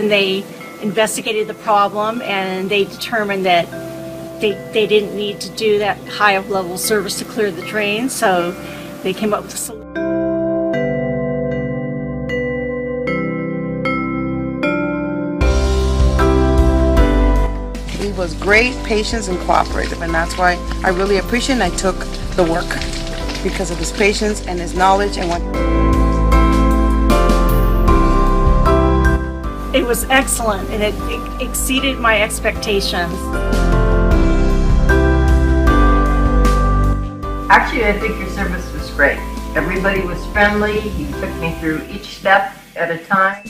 and they investigated the problem, and they determined that they didn't need to do that high level service to clear the drain, so they came up with a solution. He was great, patient, and cooperative, and that's why I really appreciate and I took the work because of his patience and his knowledge and what. It was excellent, and it exceeded my expectations. Actually, I think your service was great. Everybody was friendly. You took me through each step at a time.